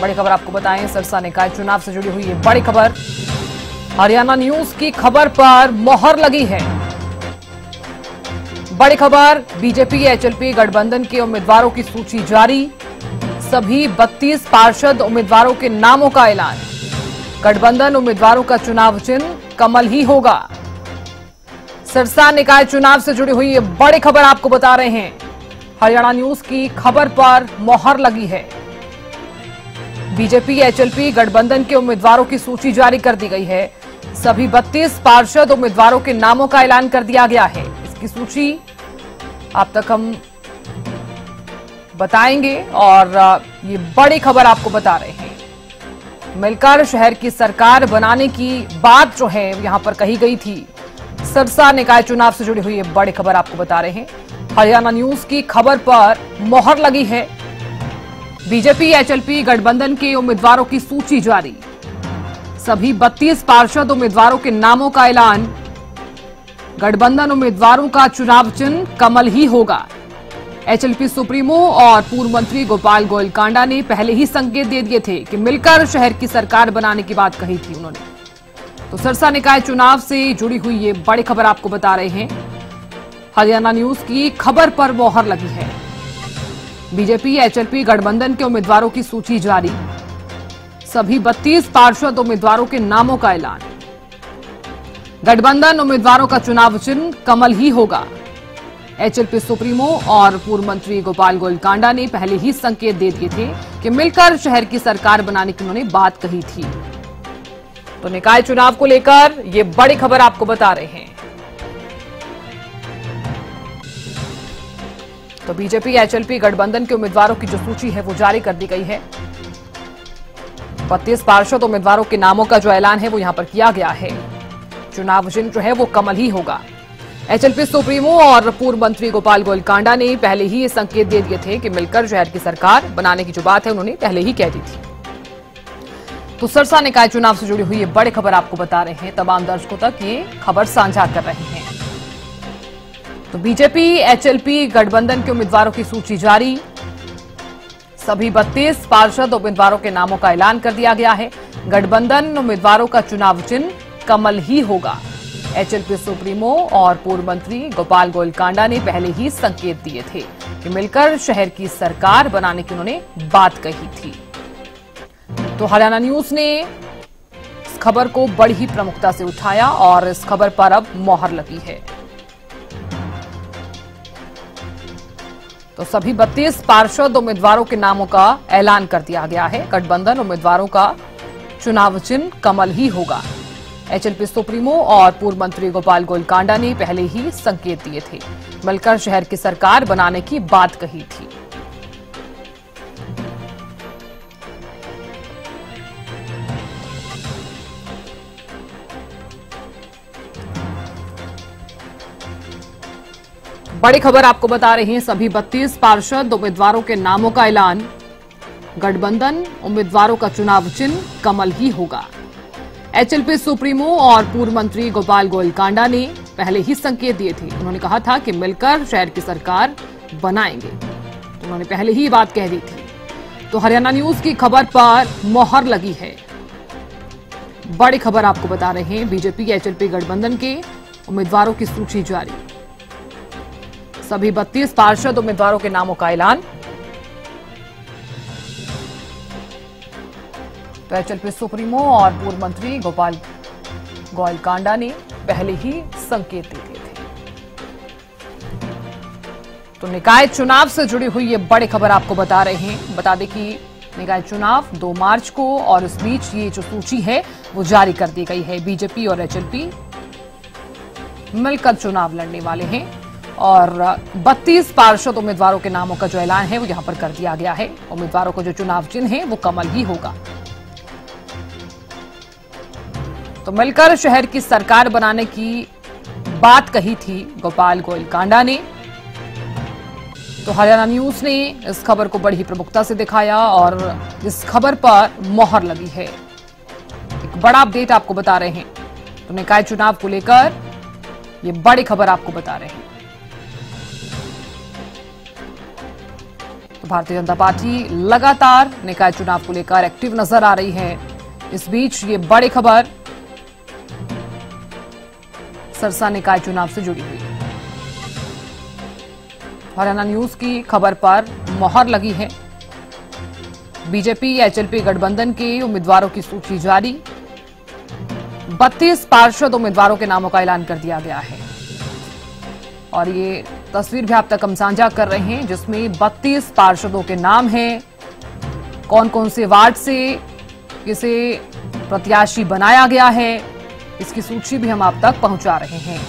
बड़ी खबर आपको बताएं, सिरसा निकाय चुनाव से जुड़ी हुई ये बड़ी खबर। हरियाणा न्यूज की खबर पर मोहर लगी है। बड़ी खबर, बीजेपी एचएलपी गठबंधन के उम्मीदवारों की सूची जारी। सभी 32 पार्षद उम्मीदवारों के नामों का ऐलान। गठबंधन उम्मीदवारों का चुनाव चिन्ह कमल ही होगा। सिरसा निकाय चुनाव से जुड़ी हुई ये बड़ी खबर आपको बता रहे हैं। हरियाणा न्यूज की खबर पर मोहर लगी है। बीजेपी एचएलपी गठबंधन के उम्मीदवारों की सूची जारी कर दी गई है। सभी 32 पार्षद उम्मीदवारों के नामों का ऐलान कर दिया गया है। इसकी सूची आप तक हम बताएंगे और ये बड़ी खबर आपको बता रहे हैं। मिलकर शहर की सरकार बनाने की बात जो है यहां पर कही गई थी। सिरसा निकाय चुनाव से जुड़ी हुई ये बड़ी खबर आपको बता रहे हैं। हरियाणा न्यूज की खबर पर मोहर लगी है। बीजेपी एचएलपी गठबंधन के उम्मीदवारों की सूची जारी। सभी 32 पार्षद उम्मीदवारों के नामों का ऐलान। गठबंधन उम्मीदवारों का चुनाव चिन्ह कमल ही होगा। एचएलपी सुप्रीमो और पूर्व मंत्री गोपाल गोयलकांडा ने पहले ही संकेत दे दिए थे कि मिलकर शहर की सरकार बनाने की बात कही थी उन्होंने। तो सिरसा निकाय चुनाव से जुड़ी हुई ये बड़ी खबर आपको बता रहे हैं। हरियाणा न्यूज की खबर पर मोहर लगी है। बीजेपी एचएलपी गठबंधन के उम्मीदवारों की सूची जारी। सभी 32 पार्षद उम्मीदवारों के नामों का ऐलान। गठबंधन उम्मीदवारों का चुनाव चिन्ह कमल ही होगा। एचएलपी सुप्रीमो और पूर्व मंत्री गोपाल गोयलकांडा ने पहले ही संकेत दे दिए थे कि मिलकर शहर की सरकार बनाने की उन्होंने बात कही थी। तो निकाय चुनाव को लेकर ये बड़ी खबर आपको बता रहे हैं। तो बीजेपी एचएलपी गठबंधन के उम्मीदवारों की जो सूची है वो जारी कर दी गई है। 32 पार्षद उम्मीदवारों के नामों का जो ऐलान है वो यहां पर किया गया है। चुनाव चिन्ह जो है वो कमल ही होगा। एचएलपी सुप्रीमो और पूर्व मंत्री गोपाल गोयलकांडा ने पहले ही ये संकेत दे दिए थे कि मिलकर शहर की सरकार बनाने की जो बात है उन्होंने पहले ही कह दी थी। तो सिरसा निकाय चुनाव से जुड़ी हुई ये बड़ी खबर आपको बता रहे हैं। तमाम दर्शकों तक ये खबर साझा कर रहे हैं। तो बीजेपी एचएलपी गठबंधन के उम्मीदवारों की सूची जारी। सभी 32 पार्षद उम्मीदवारों के नामों का ऐलान कर दिया गया है। गठबंधन उम्मीदवारों का चुनाव चिन्ह कमल ही होगा। एचएलपी सुप्रीमो और पूर्व मंत्री गोपाल गोयलकांडा ने पहले ही संकेत दिए थे कि मिलकर शहर की सरकार बनाने की उन्होंने बात कही थी। तो हरियाणा न्यूज ने इस खबर को बड़ी ही प्रमुखता से उठाया और इस खबर पर अब मोहर लगी है। तो सभी 32 पार्षद उम्मीदवारों के नामों का ऐलान कर दिया गया है। गठबंधन उम्मीदवारों का चुनाव चिन्ह कमल ही होगा। एचएलपी सुप्रीमो और पूर्व मंत्री गोपाल गोयलकांडा ने पहले ही संकेत दिए थे, मिलकर शहर की सरकार बनाने की बात कही थी। बड़ी खबर आपको बता रहे हैं। सभी 32 पार्षद उम्मीदवारों के नामों का ऐलान। गठबंधन उम्मीदवारों का चुनाव चिन्ह कमल ही होगा। एचएलपी सुप्रीमो और पूर्व मंत्री गोपाल गोयलकांडा ने पहले ही संकेत दिए थे। उन्होंने कहा था कि मिलकर शहर की सरकार बनाएंगे। तो उन्होंने पहले ही बात कह दी थी। तो हरियाणा न्यूज की खबर पर मोहर लगी है। बड़ी खबर आपको बता रहे हैं। बीजेपी एचएलपी गठबंधन के उम्मीदवारों की सूची जारी। सभी 32 पार्षद उम्मीदवारों के नामों का ऐलान। तो एचएलपी सुप्रीमो और पूर्व मंत्री गोपाल गोयलकांडा ने पहले ही संकेत दे दिए थे। तो निकाय चुनाव से जुड़ी हुई ये बड़ी खबर आपको बता रहे हैं। बता दें कि निकाय चुनाव 2 मार्च को और इस बीच ये जो सूची है वो जारी कर दी गई है। बीजेपी और एचएलपी मिलकर चुनाव लड़ने वाले हैं और 32 पार्षद उम्मीदवारों के नामों का जो ऐलान है वो यहां पर कर दिया गया है। उम्मीदवारों को जो चुनाव चिन्ह है वो कमल ही होगा। तो मिलकर शहर की सरकार बनाने की बात कही थी गोपाल गोयलकांडा ने। तो हरियाणा न्यूज ने इस खबर को बड़ी ही प्रमुखता से दिखाया और इस खबर पर मोहर लगी है। एक बड़ा अपडेट आपको बता रहे हैं। तो निकाय चुनाव को लेकर ये बड़ी खबर आपको बता रहे हैं। तो भारतीय जनता पार्टी लगातार निकाय चुनाव को लेकर एक्टिव नजर आ रही है। इस बीच ये बड़ी खबर सरसा निकाय चुनाव से जुड़ी हुई है। हरियाणा न्यूज की खबर पर मोहर लगी है। बीजेपी एचएलपी गठबंधन के उम्मीदवारों की सूची जारी। 32 पार्षद उम्मीदवारों के नामों का ऐलान कर दिया गया है और ये तस्वीर भी आप तक हम साझा कर रहे हैं, जिसमें 32 पार्षदों के नाम हैं। कौन कौन से वार्ड से किसे प्रत्याशी बनाया गया है, इसकी सूची भी हम आप तक पहुंचा रहे हैं।